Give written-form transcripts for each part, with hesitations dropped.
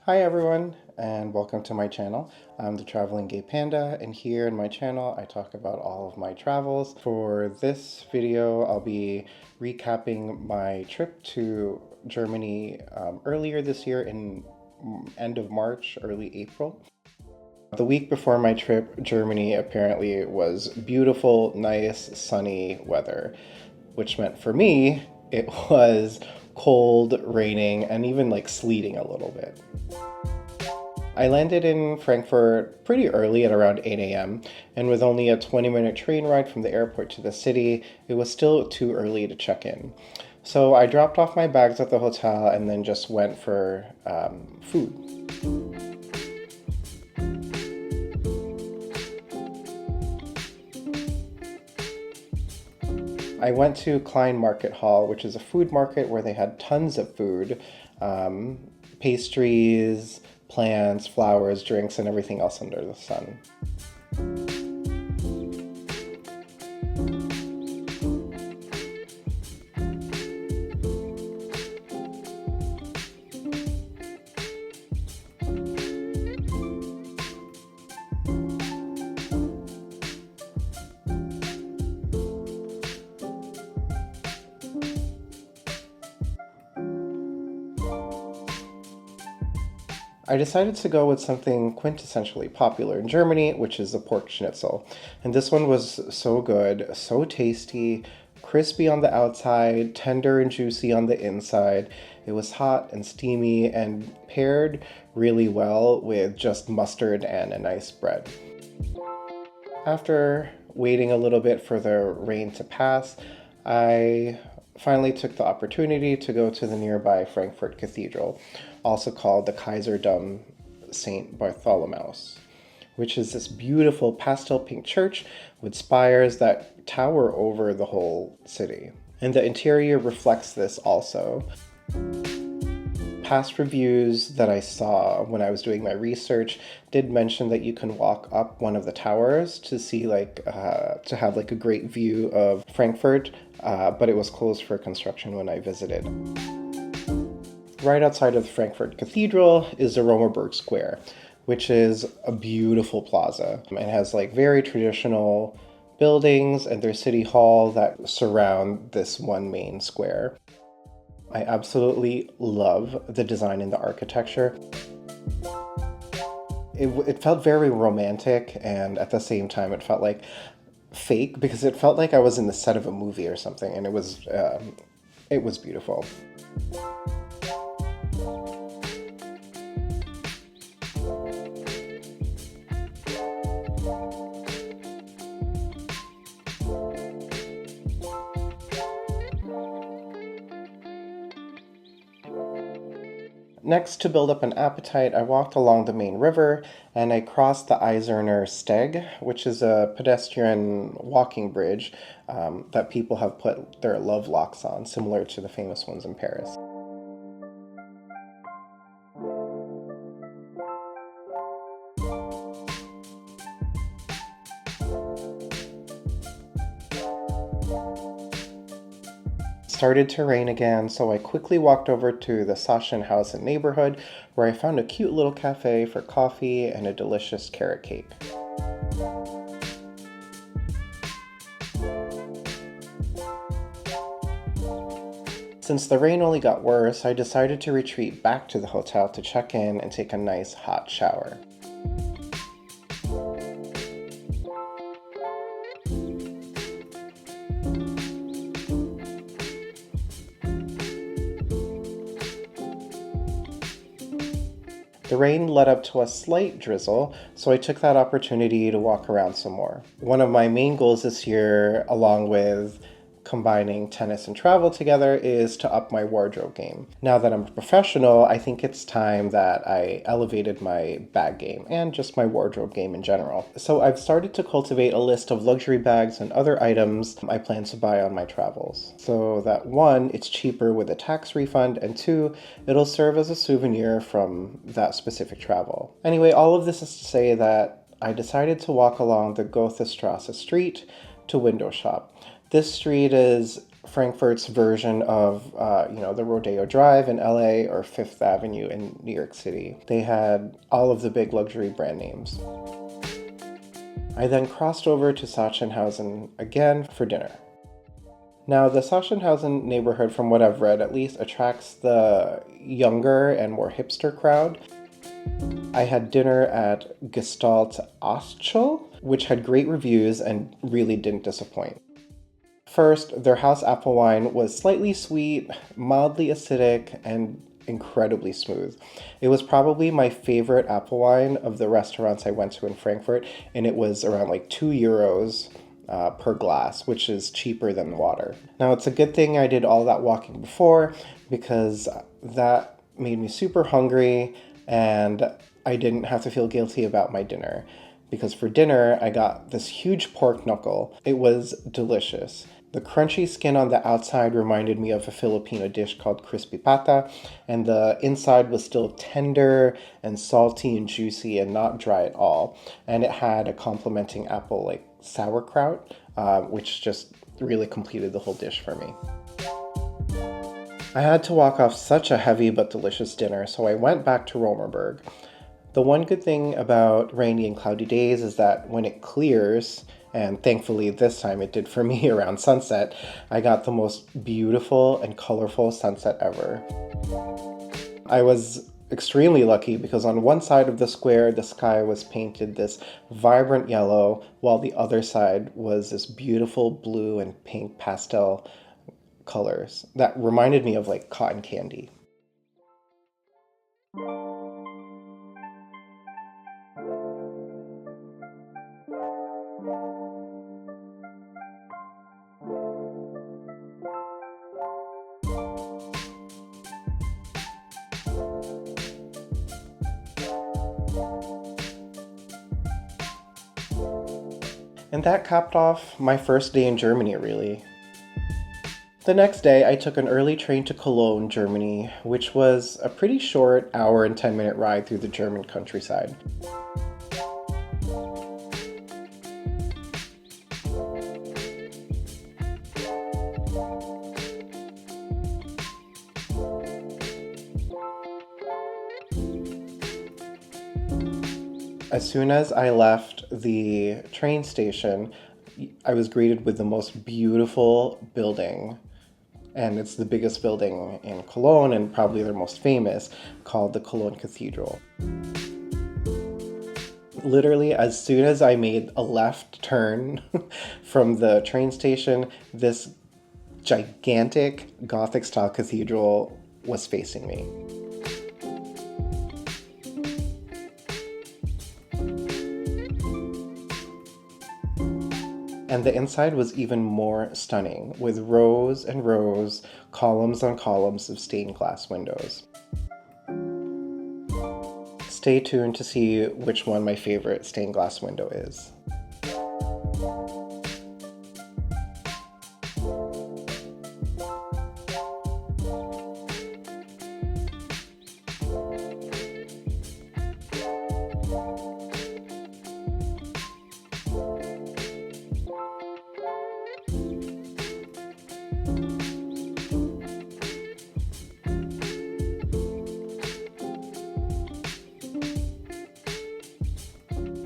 Hi everyone, and welcome to my channel. I'm the Traveling Gay Panda, and here in my channel I talk about all of my travels. For this video I'll be recapping my trip to Germany earlier this year in end of March, early April. The week before my trip, Germany apparently was beautiful, nice, sunny weather, which meant for me it was cold, raining, and even like sleeting a little bit. I landed in Frankfurt pretty early at around 8 a.m., and with only a 20-minute train ride from the airport to the city, it was still too early to check in. So I dropped off my bags at the hotel and then just went for food. I went to Kleinmarkthalle, which is a food market where they had tons of food, pastries, plants, flowers, drinks, and everything else under the sun. I decided to go with something quintessentially popular in Germany, which is the pork schnitzel. And this one was so good, so tasty, crispy on the outside, tender and juicy on the inside. It was hot and steamy and paired really well with just mustard and a nice bread. After waiting a little bit for the rain to pass, I finally took the opportunity to go to the nearby Frankfurt Cathedral, also called the Kaiserdom St. Bartholomäus, which is this beautiful pastel pink church with spires that tower over the whole city. And the interior reflects this also. Past reviews that I saw when I was doing my research did mention that you can walk up one of the towers to see to have a great view of Frankfurt, but it was closed for construction when I visited. Right outside of the Frankfurt Cathedral is the Römerberg Square, which is a beautiful plaza. It has very traditional buildings and their city hall that surround this one main square. I absolutely love the design and the architecture. It felt very romantic, and at the same time it felt like fake because it felt like I was in the set of a movie or something, and it was beautiful. Next, to build up an appetite, I walked along the main river and I crossed the Eiserner Steg, which is a pedestrian walking bridge that people have put their love locks on, similar to the famous ones in Paris. Started to rain again, so I quickly walked over to the Sachsenhausen neighborhood where I found a cute little cafe for coffee and a delicious carrot cake. Since the rain only got worse, I decided to retreat back to the hotel to check in and take a nice hot shower. The rain led up to a slight drizzle, so I took that opportunity to walk around some more. One of my main goals this year, along with combining tennis and travel together, is to up my wardrobe game. Now that I'm a professional, I think it's time that I elevated my bag game and just my wardrobe game in general. So I've started to cultivate a list of luxury bags and other items I plan to buy on my travels. So that one, it's cheaper with a tax refund, and two, it'll serve as a souvenir from that specific travel. Anyway, all of this is to say that I decided to walk along the Goethestrasse street to window shop. This street is Frankfurt's version of, the Rodeo Drive in LA or Fifth Avenue in New York City. They had all of the big luxury brand names. I then crossed over to Sachsenhausen again for dinner. Now, the Sachsenhausen neighborhood, from what I've read at least, attracts the younger and more hipster crowd. I had dinner at Gaststätte Atschel, which had great reviews and really didn't disappoint. First, their house apple wine was slightly sweet, mildly acidic, and incredibly smooth. It was probably my favorite apple wine of the restaurants I went to in Frankfurt, and it was around like €2 per glass, which is cheaper than water. Now, it's a good thing I did all that walking before, because that made me super hungry and I didn't have to feel guilty about my dinner. Because for dinner, I got this huge pork knuckle. It was delicious. The crunchy skin on the outside reminded me of a Filipino dish called crispy pata, and the inside was still tender and salty and juicy and not dry at all. And it had a complementing apple like sauerkraut, which just really completed the whole dish for me. I had to walk off such a heavy but delicious dinner, so I went back to Römerberg. The one good thing about rainy and cloudy days is that when it clears, and thankfully this time it did for me around sunset, I got the most beautiful and colorful sunset ever. I was extremely lucky because on one side of the square, the sky was painted this vibrant yellow, while the other side was this beautiful blue and pink pastel colors that reminded me of like cotton candy. And that capped off my first day in Germany, really. The next day, I took an early train to Cologne, Germany, which was a pretty short hour and 10-minute ride through the German countryside. As soon as I left the train station, I was greeted with the most beautiful building, and it's the biggest building in Cologne and probably their most famous, called the Cologne Cathedral. Literally, as soon as I made a left turn from the train station, this gigantic Gothic-style cathedral was facing me. And the inside was even more stunning, with rows and rows, columns on columns of stained glass windows. Stay tuned to see which one my favorite stained glass window is.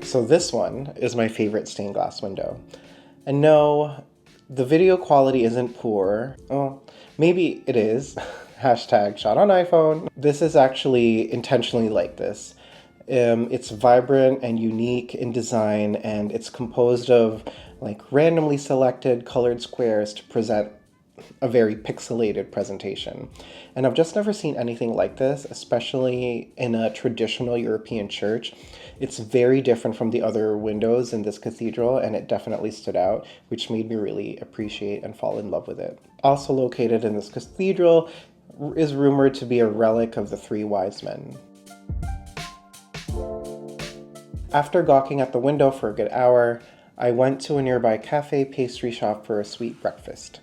So this one is my favorite stained glass window. And no, the video quality isn't poor. Oh, maybe it is. Hashtag shot on iPhone. This is actually intentionally like this. It's vibrant and unique in design, and it's composed of like randomly selected colored squares to present a very pixelated presentation. And I've just never seen anything like this, especially in a traditional European church. It's very different from the other windows in this cathedral, and it definitely stood out, which made me really appreciate and fall in love with it. Also located in this cathedral is rumored to be a relic of the three wise men. After gawking at the window for a good hour, I went to a nearby cafe pastry shop for a sweet breakfast.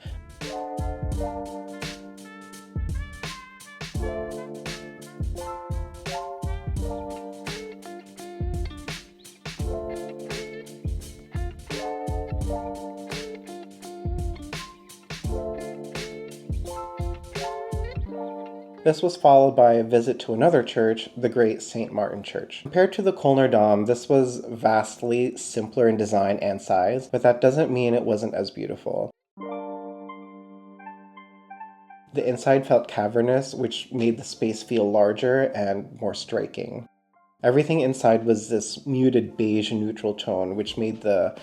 This was followed by a visit to another church, the Great St. Martin Church. Compared to the Kölner Dom, this was vastly simpler in design and size, but that doesn't mean it wasn't as beautiful. The inside felt cavernous, which made the space feel larger and more striking. Everything inside was this muted beige neutral tone, which made the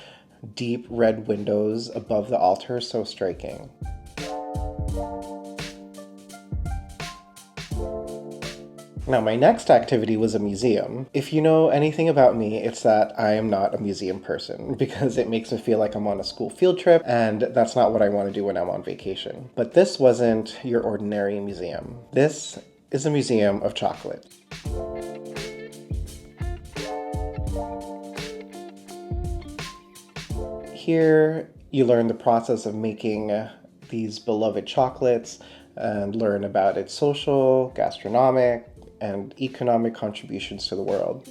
deep red windows above the altar so striking. Now, my next activity was a museum. If you know anything about me, it's that I am not a museum person because it makes me feel like I'm on a school field trip, and that's not what I want to do when I'm on vacation. But this wasn't your ordinary museum. This is a museum of chocolate. Here, you learn the process of making these beloved chocolates and learn about its social, gastronomic, and economic contributions to the world.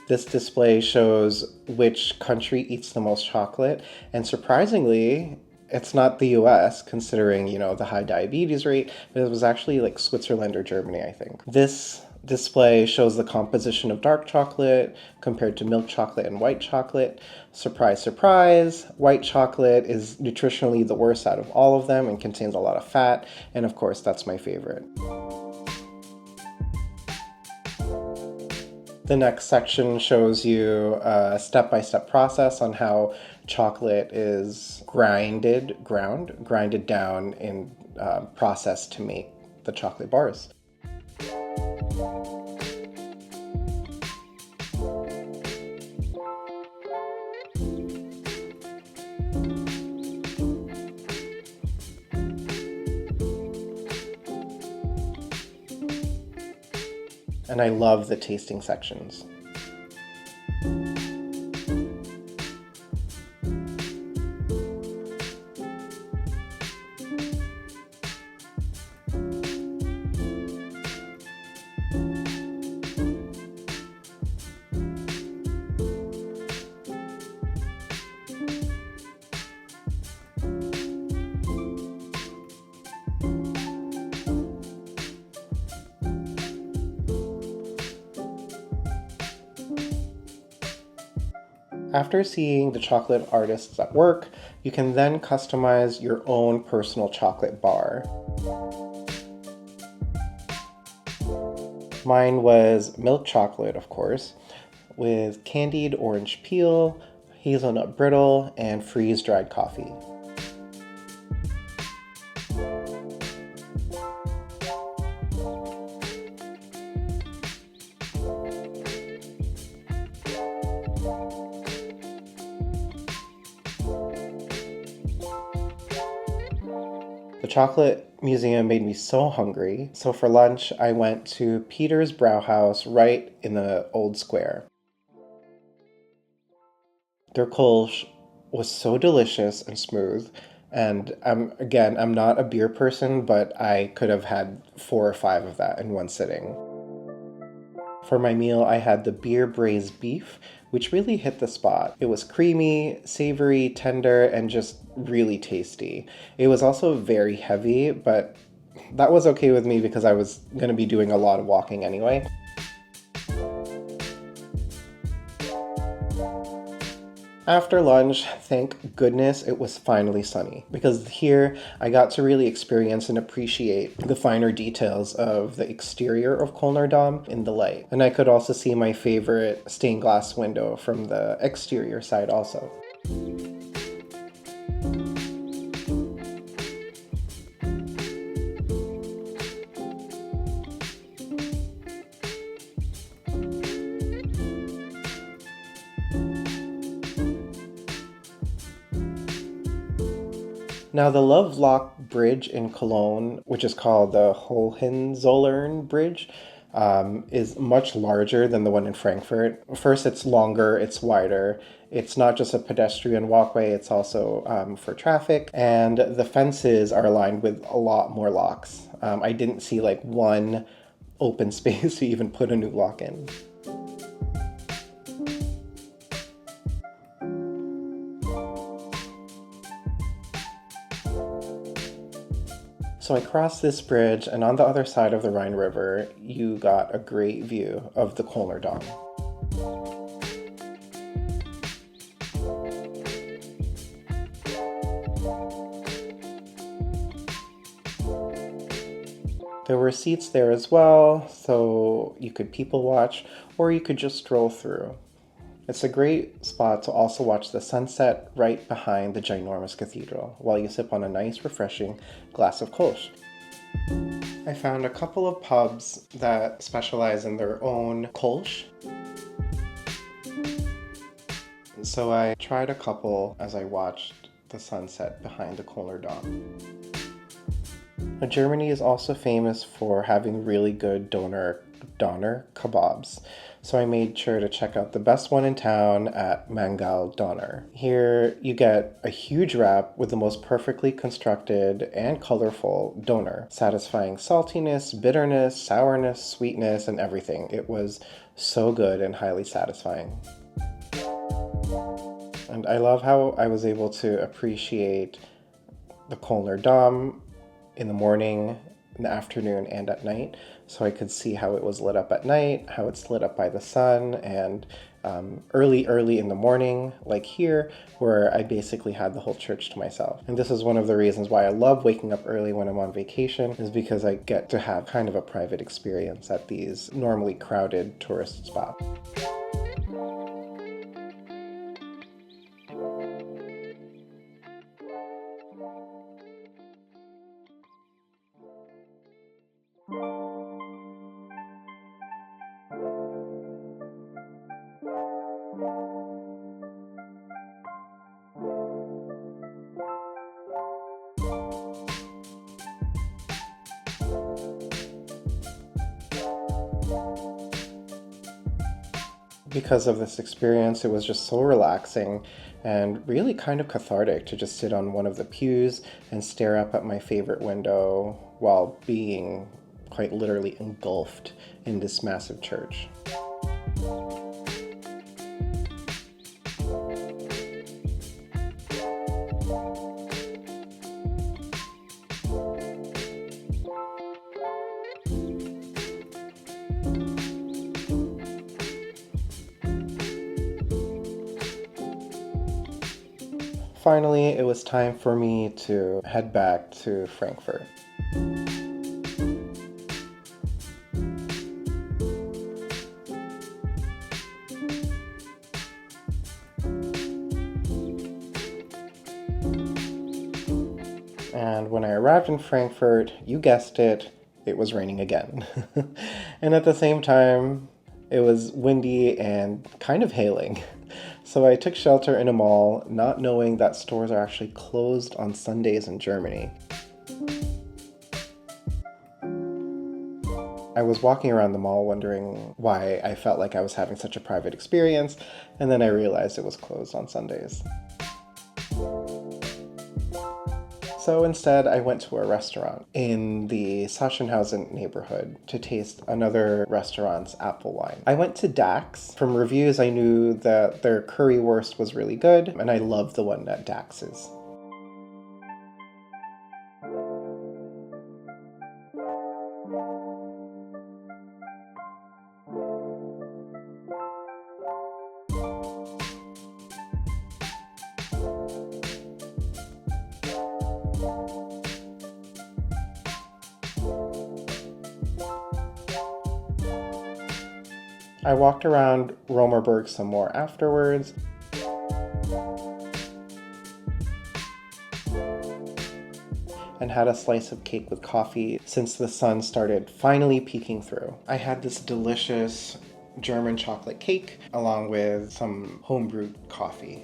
This display shows which country eats the most chocolate, and surprisingly, it's not the US, considering, the high diabetes rate, but it was actually like Switzerland or Germany, I think. This display shows the composition of dark chocolate compared to milk chocolate and white chocolate. Surprise, surprise, white chocolate is nutritionally the worst out of all of them and contains a lot of fat, and of course, that's my favorite. The next section shows you a step-by-step process on how chocolate is grinded down in process to make the chocolate bars. And I love the tasting sections. After seeing the chocolate artists at work, you can then customize your own personal chocolate bar. Mine was milk chocolate, of course, with candied orange peel, hazelnut brittle, and freeze-dried coffee. The chocolate museum made me so hungry, so for lunch I went to Peter's Brauhaus right in the old square. Their Kolsch was so delicious and smooth, and I'm not a beer person, but I could have had 4 or 5 of that in one sitting. For my meal, I had the beer braised beef, which really hit the spot. It was creamy, savory, tender, and just really tasty. It was also very heavy, but that was okay with me because I was going to be doing a lot of walking anyway. After lunch, thank goodness it was finally sunny, because here I got to really experience and appreciate the finer details of the exterior of Kölner Dom in the light. And I could also see my favorite stained glass window from the exterior side also. Now, the Lovelock Bridge in Cologne, which is called the Hohenzollernbrücke, is much larger than the one in Frankfurt. First, it's longer, it's wider. It's not just a pedestrian walkway, it's also for traffic. And the fences are lined with a lot more locks. I didn't see like one open space to even put a new lock in. So I crossed this bridge, and on the other side of the Rhine River, you got a great view of the Kölner Dom. There were seats there as well, so you could people watch, or you could just stroll through. It's a great spot to also watch the sunset right behind the ginormous cathedral, while you sip on a nice, refreshing glass of Kolsch. I found a couple of pubs that specialize in their own Kolsch. So I tried a couple as I watched the sunset behind the Kölner Dom. Germany is also famous for having really good doner kebabs, so I made sure to check out the best one in town at Mangal Doner. Here you get a huge wrap with the most perfectly constructed and colorful doner, satisfying saltiness, bitterness, sourness, sweetness, and everything. It was so good and highly satisfying. And I love how I was able to appreciate the Kölner Dom in the morning, in the afternoon, and at night, so I could see how it was lit up at night, how it's lit up by the sun, and early in the morning, like here, where I basically had the whole church to myself. And this is one of the reasons why I love waking up early when I'm on vacation, is because I get to have kind of a private experience at these normally crowded tourist spots. Because of this experience, it was just so relaxing and really kind of cathartic to just sit on one of the pews and stare up at my favorite window while being quite literally engulfed in this massive church. Finally, it was time for me to head back to Frankfurt. And when I arrived in Frankfurt, you guessed it, it was raining again. And at the same time, it was windy and kind of hailing. So I took shelter in a mall, not knowing that stores are actually closed on Sundays in Germany. I was walking around the mall wondering why I felt like I was having such a private experience, and then I realized it was closed on Sundays. So instead, I went to a restaurant in the Sachsenhausen neighborhood to taste another restaurant's Apfelwein. I went to Dax. From reviews, I knew that their currywurst was really good, and I loved the one at Dax's. I walked around Römerberg some more afterwards. And had a slice of cake with coffee since the sun started finally peeking through. I had this delicious German chocolate cake along with some home-brewed coffee.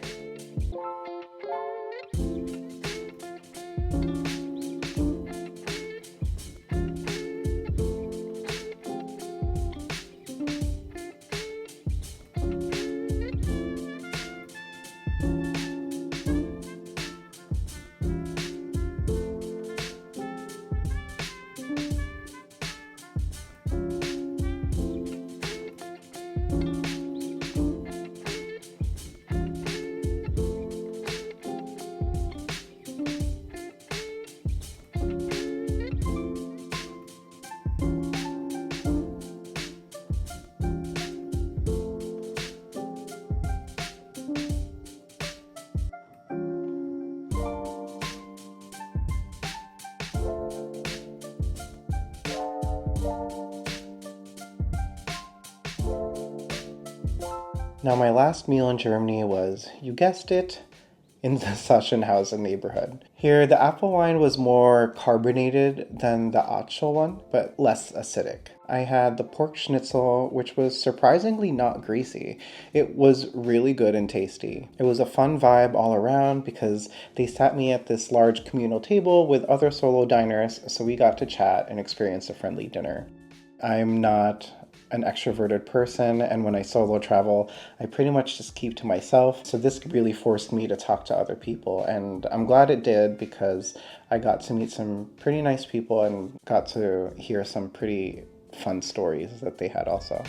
Now, my last meal in Germany was, you guessed it, in the Sachsenhausen neighborhood. Here, the apple wine was more carbonated than the Atschel one, but less acidic. I had the pork schnitzel, which was surprisingly not greasy. It was really good and tasty. It was a fun vibe all around because they sat me at this large communal table with other solo diners, so we got to chat and experience a friendly dinner. I'm not an extroverted person, and when I solo travel, I pretty much just keep to myself. So this really forced me to talk to other people, and I'm glad it did because I got to meet some pretty nice people and got to hear some pretty fun stories that they had also.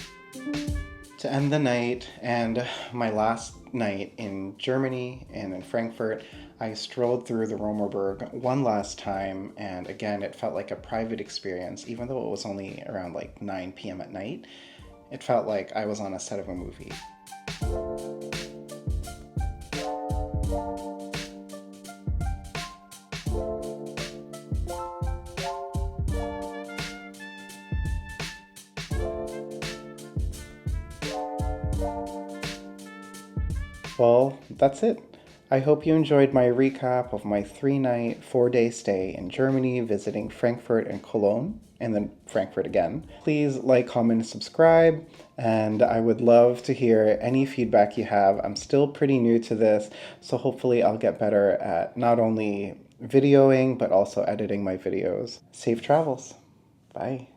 To end the night and my last night in Germany and in Frankfurt, I strolled through the Römerberg one last time, and again, it felt like a private experience, even though it was only around like 9 p.m. at night. It felt like I was on a set of a movie. Well, that's it. I hope you enjoyed my recap of my 3-night, 4-day stay in Germany visiting Frankfurt and Cologne, and then Frankfurt again. Please like, comment, and subscribe, and I would love to hear any feedback you have. I'm still pretty new to this, so hopefully I'll get better at not only videoing, but also editing my videos. Safe travels. Bye.